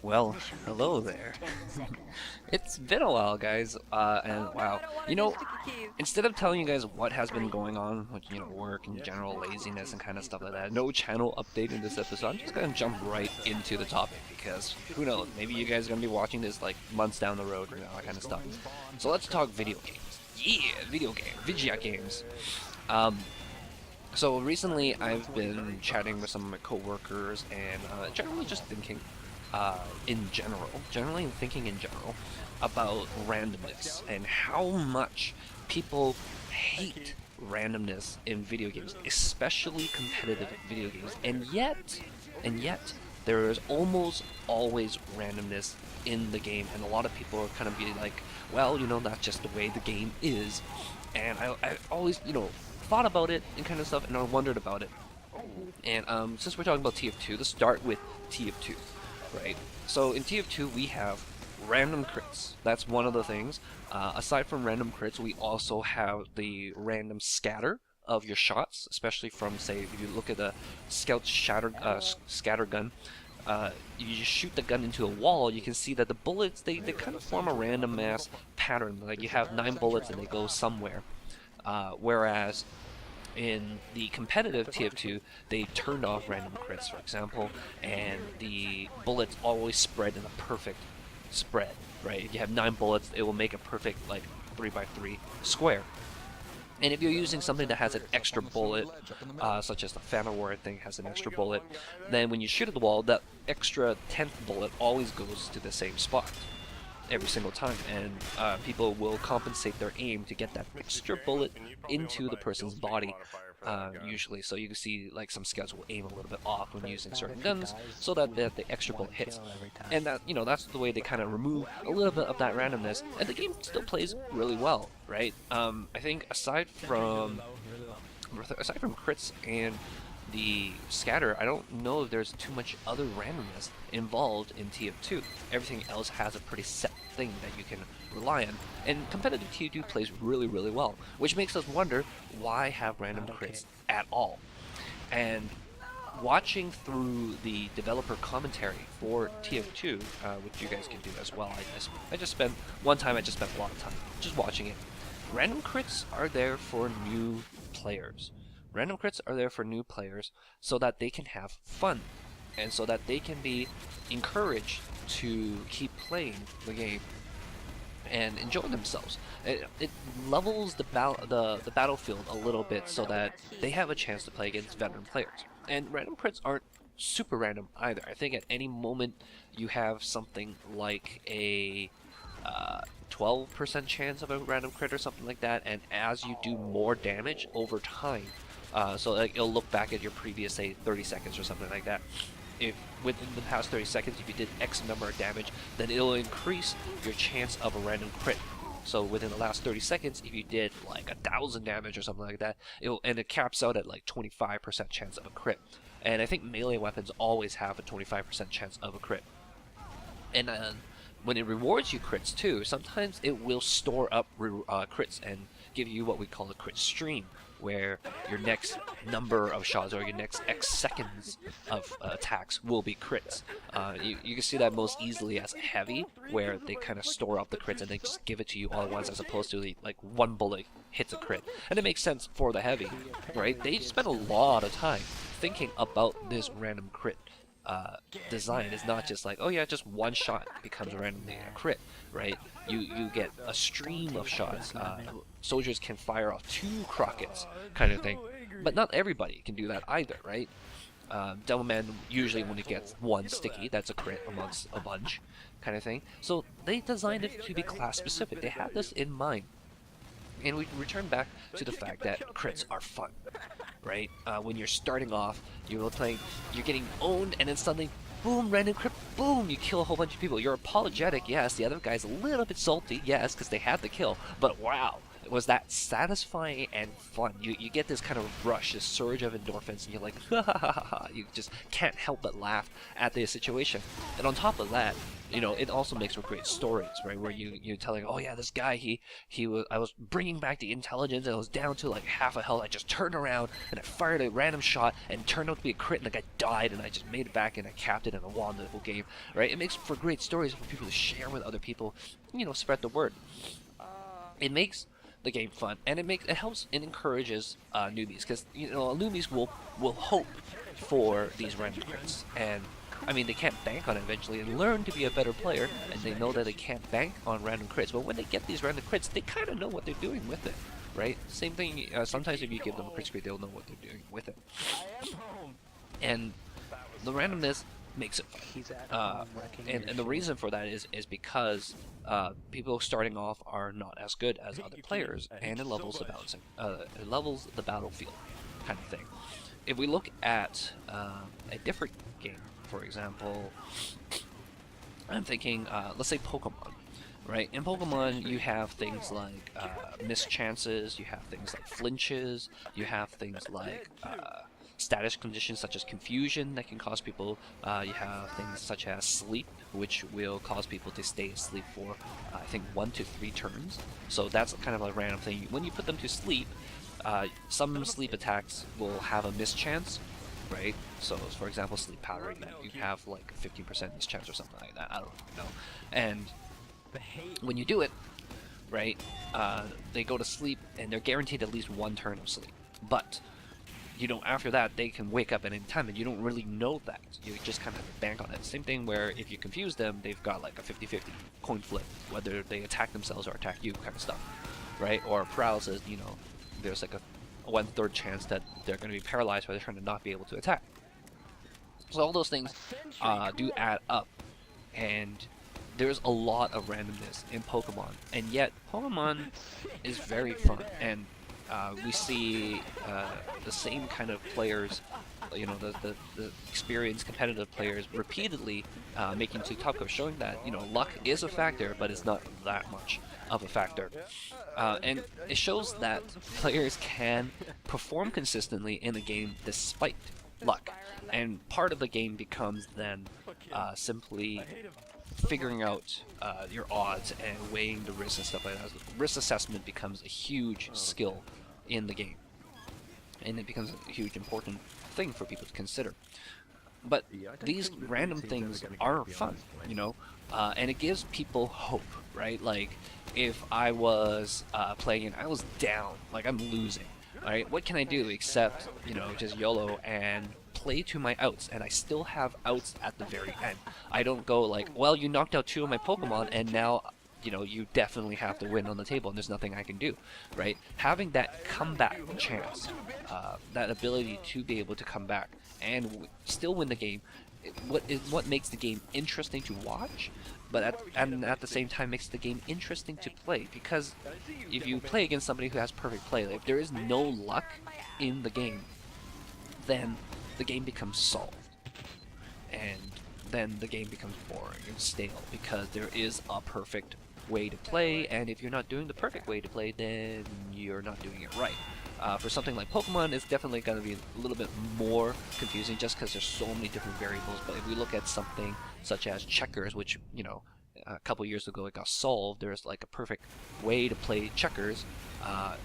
Well, hello there. It's been a while, guys, and wow. You know, instead of telling you guys what has been going on with, work and general laziness and kind of stuff like that, no channel update in this episode, I'm just gonna jump right into the topic because who knows, maybe you guys are gonna be watching this like months down the road, that kind of stuff. So let's talk video games. Yeah, video games. Um, so recently I've been chatting with some of my coworkers and generally just thinking generally thinking in general about randomness and how much people hate randomness in video games, especially competitive video games. And yet, there is almost always randomness in the game, and a lot of people are kind of be like, well, that's just the way the game is. And I always, thought about it and kind of stuff, and I wondered about it. And since we're talking about TF2, let's start with TF2. Right, so in TF2 we have random crits. That's one of the things. Aside from random crits, we also have the random scatter of your shots, especially from, say, if you look at the scout scatter gun. You just shoot the gun into a wall, you can see that the bullets, they kind of form a random mass pattern. Like you have 9 bullets and they go somewhere. Whereas in the competitive TF2, they turned off random crits, for example, and the bullets always spread in a perfect spread, right? If you have 9 bullets, it will make a perfect, like, 3x3 square. And if you're using something that has an extra bullet, such as the Phantom Warrior thing has an extra bullet, then when you shoot at the wall, that extra 10th bullet always goes to the same spot every single time, and people will compensate their aim to get that extra bullet into the person's body, usually. So you can see like some scouts will aim a little bit off when using certain guns so that the extra bullet hits, and that that's the way they kind of remove a little bit of that randomness, and the game still plays really well, right? I think aside from crits and the scatter, I don't know if there's too much other randomness involved in TF2. Everything else has a pretty set thing that you can rely on, and competitive TF2 plays really, really well, which makes us wonder, why have random crits at all? And watching through the developer commentary for TF2, which you guys can do as well, I just spent a lot of time just watching it. Random crits are there for new players. Random crits are there for new players so that they can have fun, and so that they can be encouraged to keep playing the and enjoy themselves. It levels the battlefield a little bit so that they have a chance to play against veteran players. And random crits aren't super random either. I think at any moment you have something like a 12% chance of a random crit or something like that, and as you do more damage over time, so like it'll look back at your previous, say, 30 seconds or something like that. If within the past 30 seconds, if you did X number of damage, then it'll increase your chance of a random crit. So within the last 30 seconds, if you did like 1,000 damage or something like that, it caps out at like 25% chance of a crit. And I think melee weapons always have a 25% chance of a crit. And when it rewards you crits too, sometimes it will store up crits and give you what we call a crit stream, where your next number of shots or your next X seconds of attacks will be crits. You can see that most easily as a heavy, where they kind of store up the crits and they just give it to you all at once, as opposed to like one bullet hits a crit. And it makes sense for the heavy, right? They spend a lot of time thinking about this random crit design. Is not just like, oh yeah, just one shot becomes randomly a crit, right? You get a stream of shots. Soldiers can fire off 2 Crockets, kind of thing. But not everybody can do that either, right? Devilman usually only gets 1 sticky, that's a crit amongst a bunch, kind of thing. So they designed it to be class specific. They had this in mind. And we return back to the fact that crits are fun, right? When you're starting off, you're getting owned, and then suddenly, boom, random crit, boom, you kill a whole bunch of people. You're apologetic, yes. The other guy's a little bit salty, yes, because they had the kill. But wow, was that satisfying and fun. You get this kind of rush, this surge of endorphins, and you're like, ha ha ha ha. You just can't help but laugh at the situation. And on top of that, you know, it also makes for great stories, right? Where you're telling, oh yeah, this guy, I was bringing back the intelligence, and I was down to like half a health. I just turned around and I fired a random shot, and it turned out to be a crit, and the guy died, and I just made it back, and I capped it, and I won the whole game, right? It makes for great stories for people to share with other people, you know, spread the word. It makes the game fun, and it helps and encourages newbies, because you know newbies will hope for these random crits, and I mean they can't bank on it eventually and learn to be a better player, and they know that they can't bank on random crits, but when they get these random crits, they kind of know what they're doing with it, right? Same thing. Sometimes if you give them a crit screen, they'll know what they're doing with it, and the randomness makes it fun. And the reason for that is because people starting off are not as good as other players, and it levels the balancing, it levels the battlefield, kind of thing. If we look at a different game, for example, I'm thinking, let's say Pokemon, right? In Pokemon, you have things like missed chances, you have things like flinches, you have things like status conditions such as confusion that can cause people, you have things such as sleep, which will cause people to stay asleep for, I think, 1 to 3 turns. So that's kind of a random thing. When you put them to sleep, some sleep attacks will have a miss chance, right? So, for example, sleep powder, you have like a 15% miss chance or something like that. I don't know. And when you do it, right, they go to sleep and they're guaranteed at least 1 turn of sleep. But you know, after that, they can wake up at any time, and you don't really know that. You just kind of bank on it. Same thing where if you confuse them, they've got like a 50-50 coin flip, whether they attack themselves or attack you, kind of stuff, right? Or paralysis, you know, there's like a 1/3 chance that they're going to be paralyzed by the turn to not be able to attack. So all those things do add up, and there's a lot of randomness in Pokemon, and yet Pokemon is very fun, and we see the same kind of players, you know, the experienced competitive players repeatedly making to top course, showing that, you know, luck is a factor, but it's not that much of a factor. And it shows that players can perform consistently in a game despite luck. And part of the game becomes then simply figuring out your odds and weighing the risks and stuff like that. Risk assessment becomes a huge skill in the game, and it becomes a huge important thing for people to consider. But these random things are fun, you know, and it gives people hope, right? Like, if I was playing and I was down, like I'm losing, alright, what can I do except, you know, just YOLO and play to my outs, and I still have outs at the very end. I don't go like, well, you knocked out 2 of my Pokemon, and now, you know, you definitely have to win on the table, and there's nothing I can do, right? Having that comeback chance, that ability to be able to come back and still win the game, what makes the game interesting to watch, but at the same time makes the game interesting to play, because if you play against somebody who has perfect play, if there is no luck in the game, then the game becomes solved, and then the game becomes boring and stale, because there is a perfect way to play, and if you're not doing the perfect way to play, then you're not doing it right. For something like Pokemon, it's definitely going to be a little bit more confusing just because there's so many different variables, but if we look at something such as checkers, which, you know, a couple years ago it got solved, there's like a perfect way to play checkers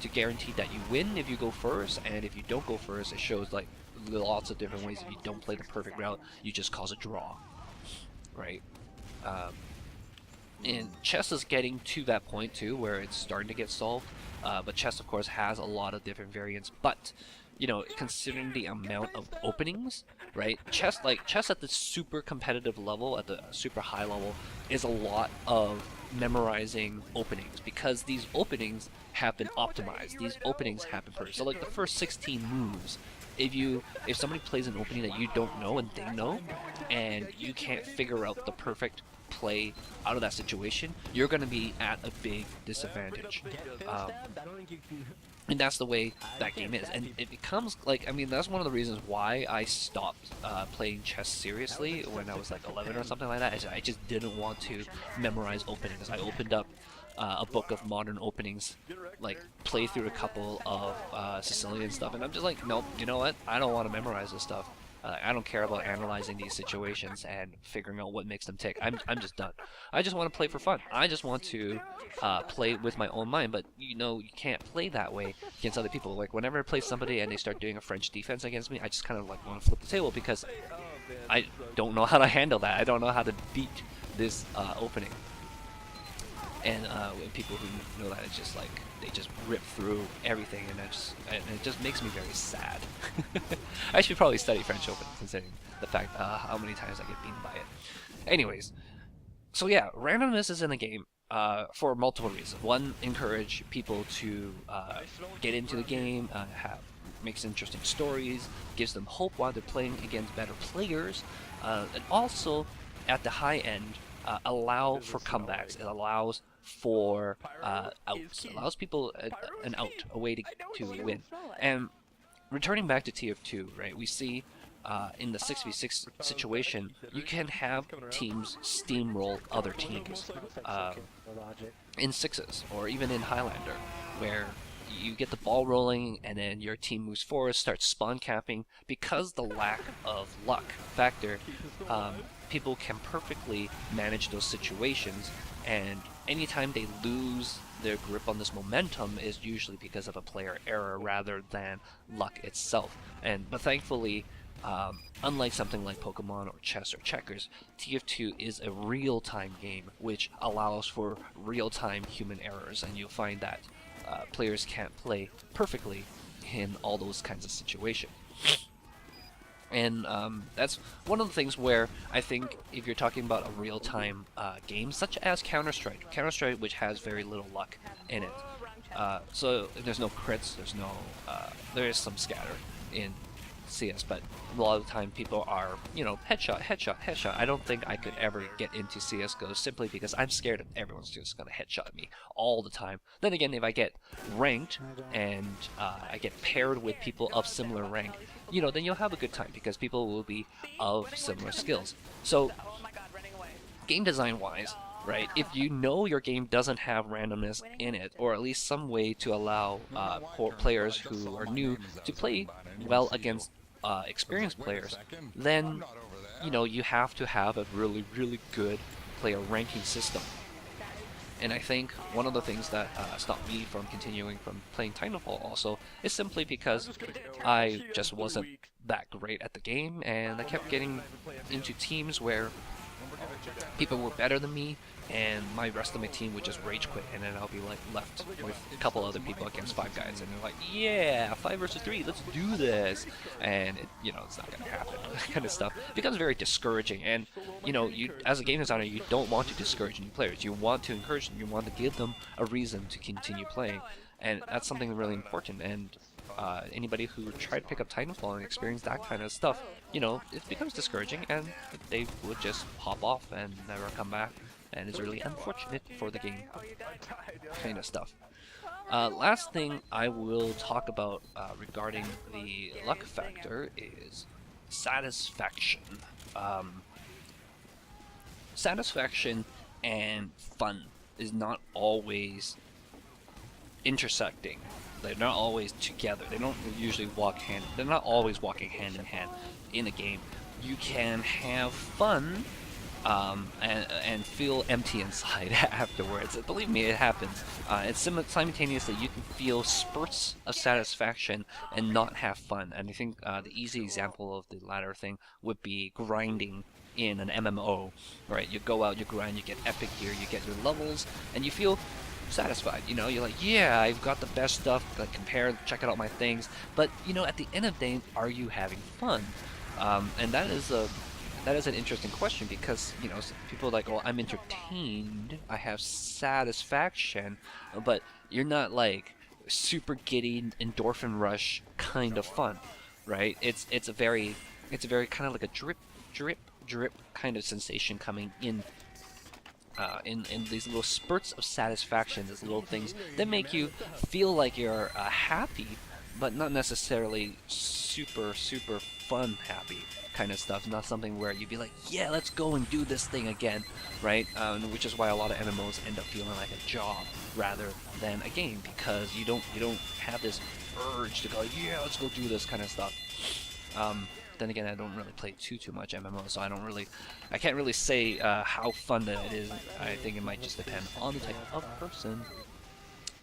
to guarantee that you win if you go first, and if you don't go first, it shows like lots of different ways. If you don't play the perfect route, you just cause a draw, right? And chess is getting to that point too, where it's starting to get solved. But chess, of course, has a lot of different variants. But, you know, considering the amount of openings, right? Chess at the super competitive level, at the super high level, is a lot of memorizing openings, because these openings have been optimized. These openings happen perfect. So, like the first 16 moves, if somebody plays an opening that you don't know and they know, and you can't figure out the perfect play out of that situation, you're going to be at a big disadvantage. And that's the way that game is. And it becomes like, I mean, that's one of the reasons why I stopped playing chess seriously when I was like 11 or something like that. I just didn't want to memorize openings. I opened up a book of modern openings, like play through a couple of Sicilian stuff, and I'm just like, nope, you know what? I don't want to memorize this stuff. I don't care about analyzing these situations and figuring out what makes them tick. I'm just done. I just want to play for fun. I just want to play with my own mind. But you know, you can't play that way against other people. Like whenever I play somebody and they start doing a French defense against me, I just kind of like want to flip the table because I don't know how to handle that. I don't know how to beat this opening. And people who know that, it's just like they just rip through everything, and it just makes me very sad. I should probably study French Open, considering the fact how many times I get beaten by it. Anyways, so yeah, randomness is in the game for multiple reasons. One, encourage people to get into the game, makes interesting stories, gives them hope while they're playing against better players, and also at the high end, allow for comebacks. It allows for outs. It allows people an out, a way to win. And returning back to TF2, right? We see in the 6v6 situation, you can have teams steamroll other teams in sixes or even in Highlander, where you get the ball rolling and then your team moves forward, starts spawn capping. Because the lack of luck factor, people can perfectly manage those situations, and anytime they lose their grip on this momentum is usually because of a player error rather than luck itself. But thankfully, unlike something like Pokemon or chess or checkers, TF2 is a real-time game which allows for real-time human errors, and you'll find that players can't play perfectly in all those kinds of situations. And that's one of the things where I think if you're talking about a real-time game, such as Counter-Strike, which has very little luck in it. So there's no crits, there is some scatter in CS, but a lot of the time people are, you know, headshot, headshot, headshot. I don't think I could ever get into CSGO simply because I'm scared that everyone's just gonna headshot me all the time. Then again, if I get ranked and I get paired with people of similar rank, you know, then you'll have a good time because people will be of similar skills. So, game design wise, right, if you know your game doesn't have randomness in it, or at least some way to allow players who are new to play well against experienced players, then, you know, you have to have a really, really good player ranking system. And I think one of the things that stopped me from continuing from playing Titanfall also is simply because I just wasn't that great at the game, and I kept getting into teams where people were better than me, and my rest of my team would just rage quit, and then I'll be like left with a couple other people against 5 guys, and they're like, yeah, 5 versus 3, let's do this, and it, you know, it's not gonna happen. Kind of stuff. It becomes very discouraging, and you know, you as a game designer, you don't want to discourage new players. You want to encourage them. You want to give them a reason to continue playing, and that's something really important. And anybody who tried to pick up Titanfall and experience that kind of stuff, you know, it becomes discouraging, and they would just hop off and never come back, and it's really unfortunate for the game kind of stuff. Last thing I will talk about regarding the luck factor is satisfaction. Satisfaction and fun is not always intersecting. They're not always together. They don't usually walk hand. They're not always walking hand in hand in a game. You can have fun and feel empty inside afterwards. Believe me, it happens. It's simultaneously you can feel spurts of satisfaction and not have fun. And I think the easy example of the latter thing would be grinding in an MMO, right? You go out, you grind, you get epic gear, you get your levels, and you feel satisfied. You know, you're like, yeah, I've got the best stuff, like compare, check out my things. But you know, at the end of the day, are you having fun? And that is an interesting question, because you know, people are like, oh, I'm entertained, I have satisfaction, but you're not like super giddy endorphin rush kind of fun, right? It's a very kind of like a drip kind of sensation coming in these little spurts of satisfaction, these little things that make you feel like you're happy, but not necessarily super fun happy kind of stuff, not something where you'd be like, yeah, let's go and do this thing again, right? Which is why a lot of MMOs end up feeling like a job rather than a game, because you don't have this urge to go, yeah, let's go do this kind of stuff. Then again, I don't really play too much MMO, so I can't really say how fun that it is. I think it might just depend on the type of person.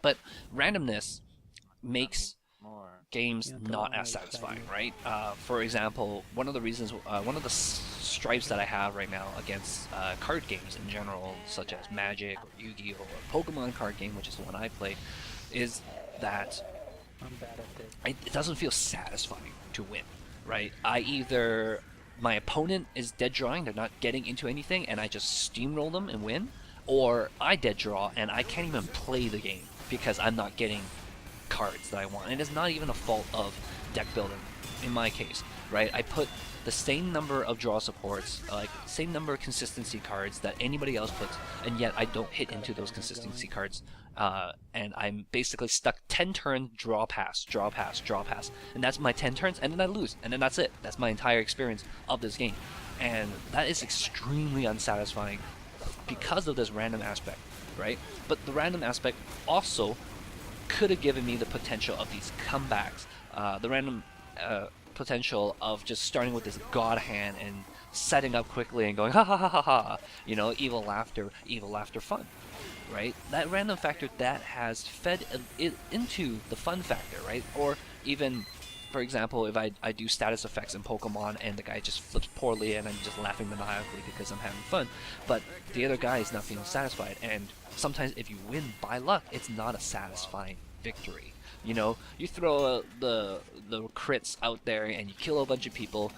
But randomness makes games not as satisfying, right? For example, one of the stripes that I have right now against card games in general, such as Magic or Yu-Gi-Oh or Pokemon card game, which is the one I play, is that it doesn't feel satisfying to win, right? My opponent is dead drawing, they're not getting into anything, and I just steamroll them and win, or I dead draw and I can't even play the game because I'm not getting cards that I want. And it's not even a fault of deck building in my case, right? I put the same number of draw supports, like same number of consistency cards that anybody else puts, and yet I don't hit into those consistency cards, and I'm basically stuck 10 turns, draw pass, draw pass, draw pass, and that's my 10 turns, and then I lose, and then that's it. That's my entire experience of this game, and that is extremely unsatisfying because of this random aspect, right? But the random aspect also could have given me the potential of these comebacks, the random potential of just starting with this god hand and setting up quickly and going ha ha ha ha ha, you know, evil laughter fun, right? That random factor that has fed it into the fun factor, right? Or even, for example, if I do status effects in Pokemon and the guy just flips poorly and I'm just laughing maniacally because I'm having fun, but the other guy is not feeling satisfied, and sometimes if you win by luck, it's not a satisfying victory. You know, you throw the crits out there and you kill a bunch of people.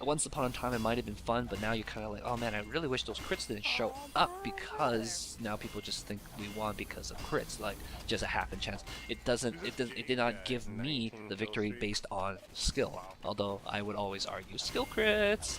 Once upon a time it might have been fun, but now you're kind of like, oh man, I really wish those crits didn't show up, because now people just think we won because of crits, like just a happen chance. It did not give me the victory based on skill, although I would always argue skill crits.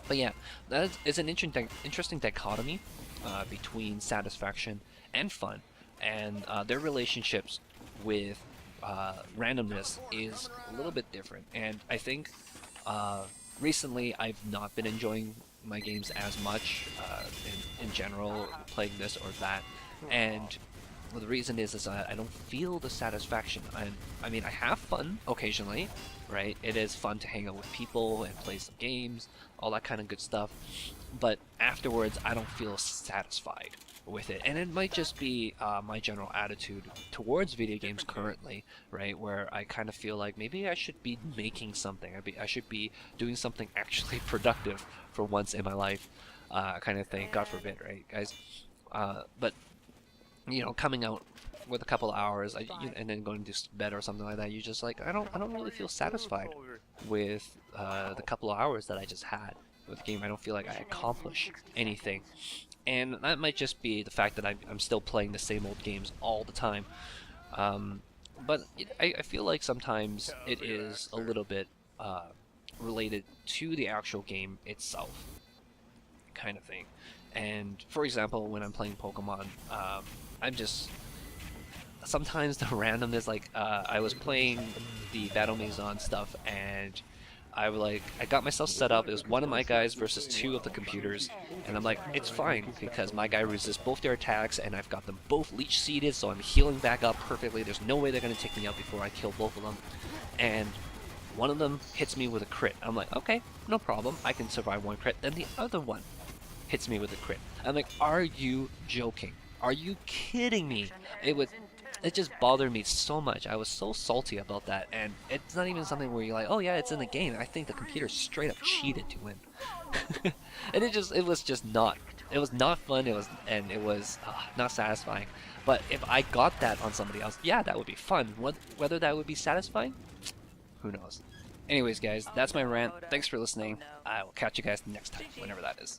But yeah, that is an interesting dichotomy between satisfaction and fun, and their relationships with randomness is a little bit different. And I think recently I've not been enjoying my games as much in general, playing this or that, and well, the reason is I don't feel the satisfaction. I mean, I have fun occasionally, right? It is fun to hang out with people and play some games, all that kind of good stuff, but afterwards I don't feel satisfied with it. And it might just be my general attitude towards video games currently, right? Where I kind of feel like maybe I should be making something. I should be doing something actually productive for once in my life, kind of thing. God forbid, right, guys? But you know, coming out with a couple hours and then going to bed or something like that, you just like, I don't really feel satisfied with the couple of hours that I just had with the game. I don't feel like I accomplished anything, and that might just be the fact that I'm still playing the same old games all the time. But I feel like sometimes it is a little bit related to the actual game itself, kind of thing. And for example, when I'm playing Pokemon, I'm just sometimes the randomness, like I was playing the Battle Maison stuff, and I got myself set up. It was one of my guys versus two of the computers, and I'm like, it's fine because my guy resists both their attacks, and I've got them both leech seeded, so I'm healing back up perfectly. There's no way they're gonna take me out before I kill both of them. And one of them hits me with a crit. I'm like, okay, no problem, I can survive one crit. Then the other one hits me with a crit. I'm like, are you joking? Are you kidding me? It just bothered me so much. I was so salty about that, and it's not even something where you're like, oh yeah, it's in the game. I think the computer straight up cheated to win. And it was not fun. It was not satisfying. But if I got that on somebody else, yeah, that would be fun. Whether that would be satisfying, who knows? Anyways, guys, that's my rant. Thanks for listening. I will catch you guys next time, whenever that is.